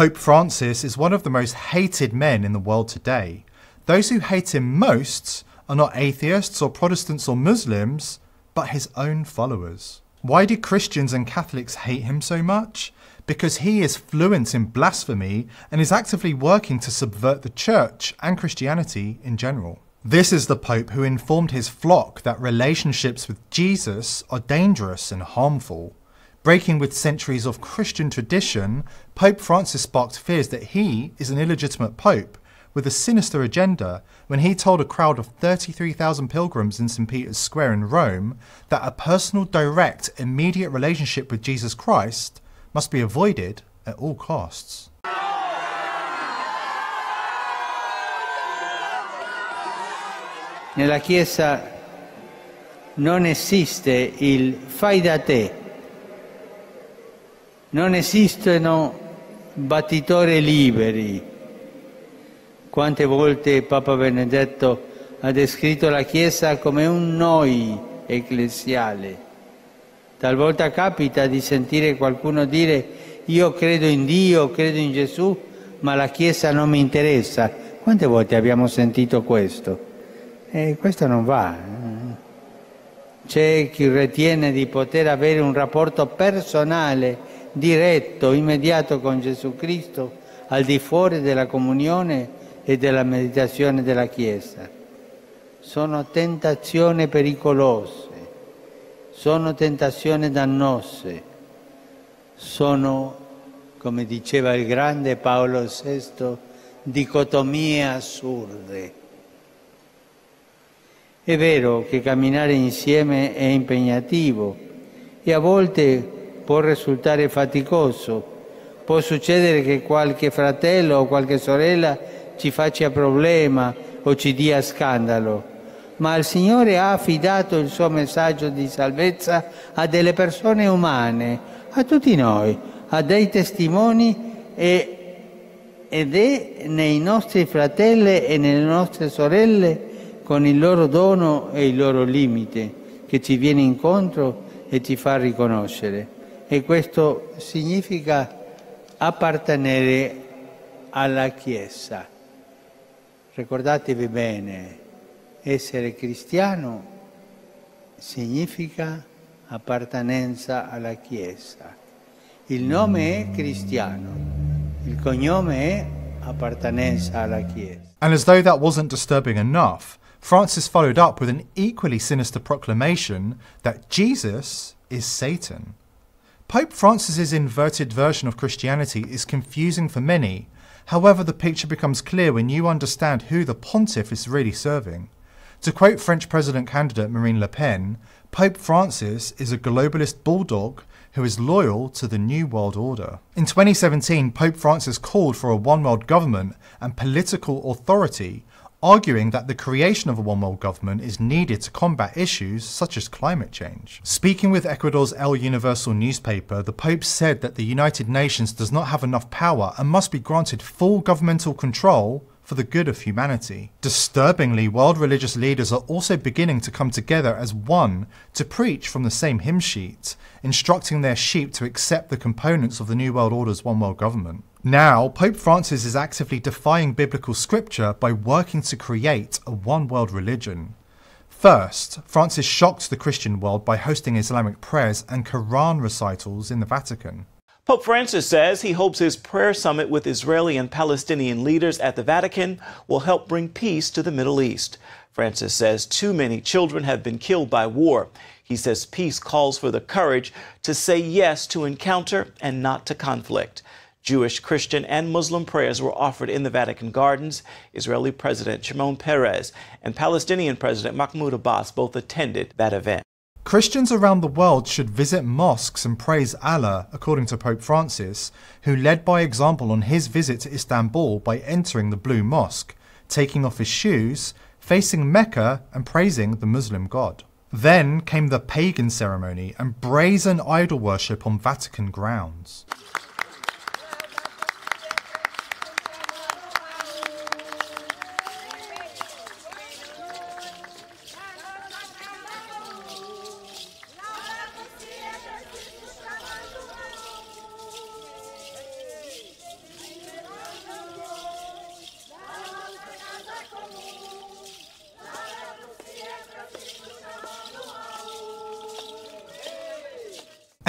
Pope Francis is one of the most hated men in the world today. Those who hate him most are not atheists or Protestants or Muslims, but his own followers. Why do Christians and Catholics hate him so much? Because he is fluent in blasphemy and is actively working to subvert the church and Christianity in general. This is the Pope who informed his flock that relationships with Jesus are dangerous and harmful. Breaking with centuries of Christian tradition, Pope Francis sparked fears that he is an illegitimate pope with a sinister agenda when he told a crowd of 33,000 pilgrims in St. Peter's Square in Rome that a personal, direct, immediate relationship with Jesus Christ must be avoided at all costs. Nella Chiesa non esiste il fai da te, non esistono battitori liberi. Quante volte Papa Benedetto ha descritto la Chiesa come un noi ecclesiale. Talvolta capita di sentire qualcuno dire io credo in Dio, credo in Gesù, ma la Chiesa non mi interessa. Quante volte abbiamo sentito questo? Questo non va. C'è chi ritiene di poter avere un rapporto personale, diretto, immediato con Gesù Cristo, al di fuori della comunione e della meditazione della Chiesa. Sono tentazioni pericolose, sono tentazioni dannose, sono, come diceva il grande Paolo VI, dicotomie assurde. È vero che camminare insieme è impegnativo e a volte può risultare faticoso. Può succedere che qualche fratello o qualche sorella ci faccia problema o ci dia scandalo, ma il Signore ha affidato il suo messaggio di salvezza a delle persone umane, a tutti noi, a dei testimoni ed è nei nostri fratelli e nelle nostre sorelle con il loro dono e il loro limite che ci viene incontro e ci fa riconoscere. E questo significa appartenere alla Chiesa. Ricordatevi bene, essere cristiano significa appartenenza alla Chiesa. Il nome è cristiano, il cognome è appartenenza alla Chiesa. And as though that wasn't disturbing enough, Francis followed up with an equally sinister proclamation that Jesus is Satan. Pope Francis's inverted version of Christianity is confusing for many. However, the picture becomes clear when you understand who the pontiff is really serving. To quote French president candidate Marine Le Pen, Pope Francis is a globalist bulldog who is loyal to the New World Order. In 2017, Pope Francis called for a one-world government and political authority, arguing that the creation of a one-world government is needed to combat issues such as climate change. Speaking with Ecuador's El Universal newspaper, the Pope said that the United Nations does not have enough power and must be granted full governmental control for the good of humanity. Disturbingly, world religious leaders are also beginning to come together as one to preach from the same hymn sheet, instructing their sheep to accept the components of the New World Order's one world government. Now, Pope Francis is actively defying biblical scripture by working to create a one-world religion. First, Francis shocked the Christian world by hosting Islamic prayers and Quran recitals in the Vatican. Pope Francis says he hopes his prayer summit with Israeli and Palestinian leaders at the Vatican will help bring peace to the Middle East. Francis says too many children have been killed by war. He says peace calls for the courage to say yes to encounter and not to conflict. Jewish, Christian, and Muslim prayers were offered in the Vatican gardens. Israeli President Shimon Peres and Palestinian President Mahmoud Abbas both attended that event. Christians around the world should visit mosques and praise Allah, according to Pope Francis, who led by example on his visit to Istanbul by entering the Blue Mosque, taking off his shoes, facing Mecca and praising the Muslim God. Then came the pagan ceremony and brazen idol worship on Vatican grounds.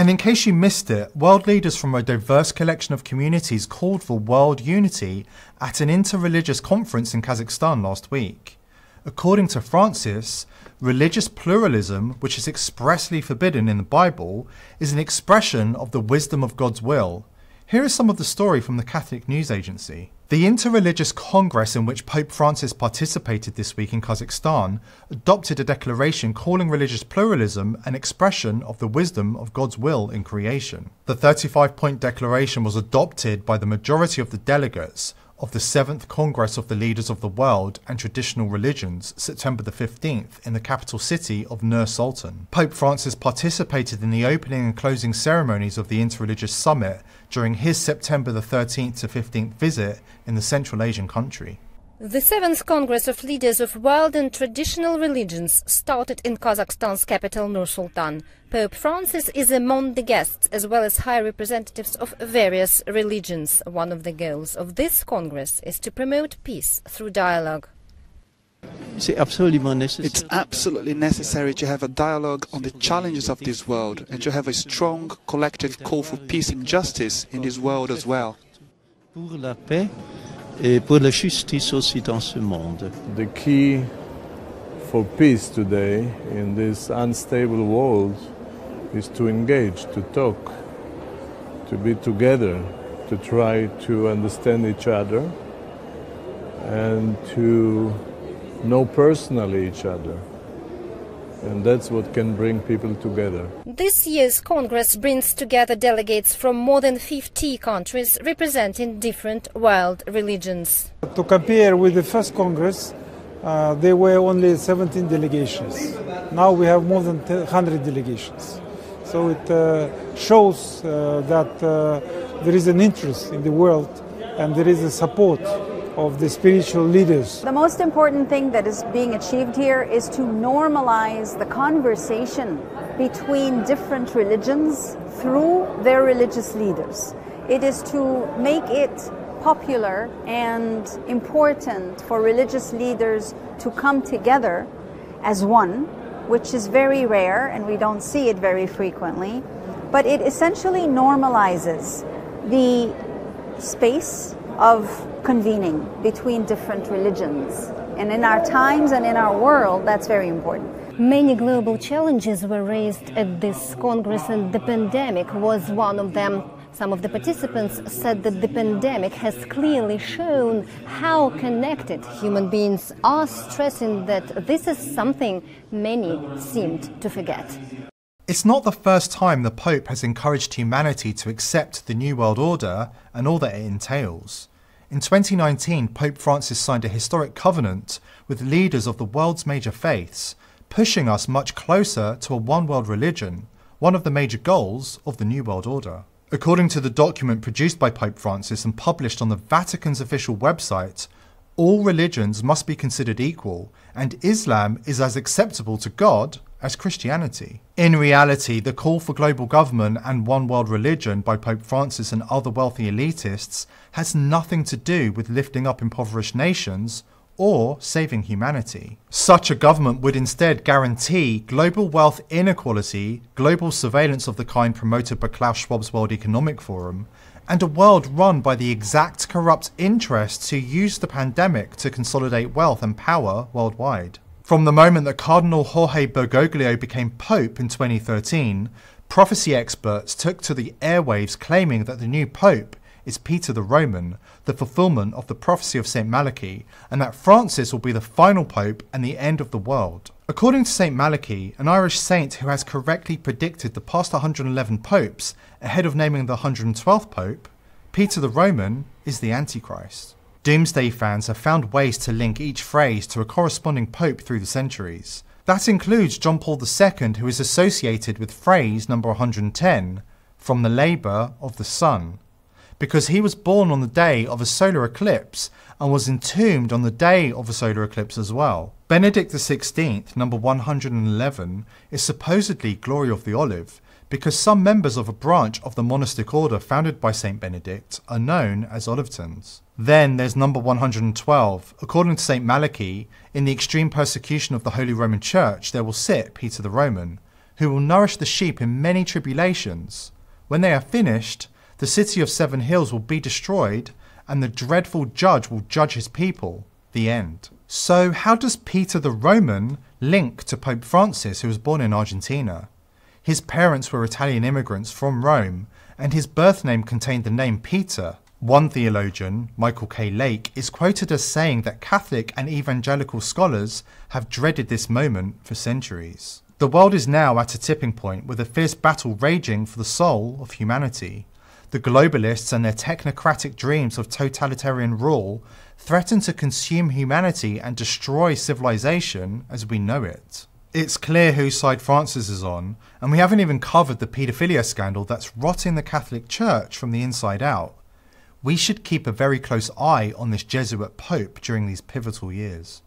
And in case you missed it, world leaders from a diverse collection of communities called for world unity at an interreligious conference in Kazakhstan last week. According to Francis, religious pluralism, which is expressly forbidden in the Bible, is an expression of the wisdom of God's will. Here is some of the story from the Catholic News Agency. The Interreligious Congress in which Pope Francis participated this week in Kazakhstan adopted a declaration calling religious pluralism an expression of the wisdom of God's will in creation. The 35-point declaration was adopted by the majority of the delegates of the 7th Congress of the Leaders of the World and Traditional Religions, September the 15th, in the capital city of Nur Sultan. Pope Francis participated in the opening and closing ceremonies of the Interreligious Summit during his September the 13th to 15th visit in the Central Asian country. The 7th Congress of Leaders of World and Traditional Religions started in Kazakhstan's capital Nur-Sultan. Pope Francis is among the guests, as well as high representatives of various religions. One of the goals of this Congress is to promote peace through dialogue. It's absolutely necessary to have a dialogue on the challenges of this world and to have a strong collective call for peace and justice in this world as well. The key for peace today in this unstable world is to engage, to talk, to be together, to try to understand each other and to know personally each other. And that's what can bring people together. This year's Congress brings together delegates from more than 50 countries representing different world religions. To compare with the first Congress, there were only 17 delegations. Now we have more than 100 delegations. So it shows that there is an interest in the world and there is a support of the spiritual leaders. The most important thing that is being achieved here is to normalize the conversation between different religions through their religious leaders. It is to make it popular and important for religious leaders to come together as one, which is very rare and we don't see it very frequently, but it essentially normalizes the space of convening between different religions. And in our times and in our world, that's very important. Many global challenges were raised at this Congress, and the pandemic was one of them. Some of the participants said that the pandemic has clearly shown how connected human beings are, stressing that this is something many seemed to forget. It's not the first time the Pope has encouraged humanity to accept the New World Order and all that it entails. In 2019, Pope Francis signed a historic covenant with leaders of the world's major faiths, pushing us much closer to a one-world religion, one of the major goals of the New World Order. According to the document produced by Pope Francis and published on the Vatican's official website, all religions must be considered equal, and Islam is as acceptable to God as Christianity. In reality, the call for global government and one world religion by Pope Francis and other wealthy elitists has nothing to do with lifting up impoverished nations or saving humanity. Such a government would instead guarantee global wealth inequality, global surveillance of the kind promoted by Klaus Schwab's World Economic Forum, and a world run by the exact corrupt interests who use the pandemic to consolidate wealth and power worldwide. From the moment that Cardinal Jorge Bergoglio became Pope in 2013, prophecy experts took to the airwaves claiming that the new Pope is Peter the Roman, the fulfillment of the prophecy of St. Malachi, and that Francis will be the final Pope and the end of the world. According to St. Malachi, an Irish saint who has correctly predicted the past 111 popes ahead of naming the 112th Pope, Peter the Roman is the Antichrist. Doomsday fans have found ways to link each phrase to a corresponding pope through the centuries. That includes John Paul II, who is associated with phrase number 110, from the labour of the sun, because he was born on the day of a solar eclipse and was entombed on the day of a solar eclipse as well. Benedict XVI, number 111, is supposedly Glory of the Olive, because some members of a branch of the monastic order founded by St. Benedict are known as Olivetans. Then there's number 112. According to St. Malachi, in the extreme persecution of the Holy Roman Church, there will sit Peter the Roman, who will nourish the sheep in many tribulations. When they are finished, the city of 7 hills will be destroyed, and the dreadful judge will judge his people. The end. So how does Peter the Roman link to Pope Francis, who was born in Argentina? His parents were Italian immigrants from Rome, and his birth name contained the name Peter. One theologian, Michael K. Lake, is quoted as saying that Catholic and evangelical scholars have dreaded this moment for centuries. The world is now at a tipping point with a fierce battle raging for the soul of humanity. The globalists and their technocratic dreams of totalitarian rule threaten to consume humanity and destroy civilization as we know it. It's clear whose side Francis is on, and we haven't even covered the paedophilia scandal that's rotting the Catholic Church from the inside out. We should keep a very close eye on this Jesuit Pope during these pivotal years.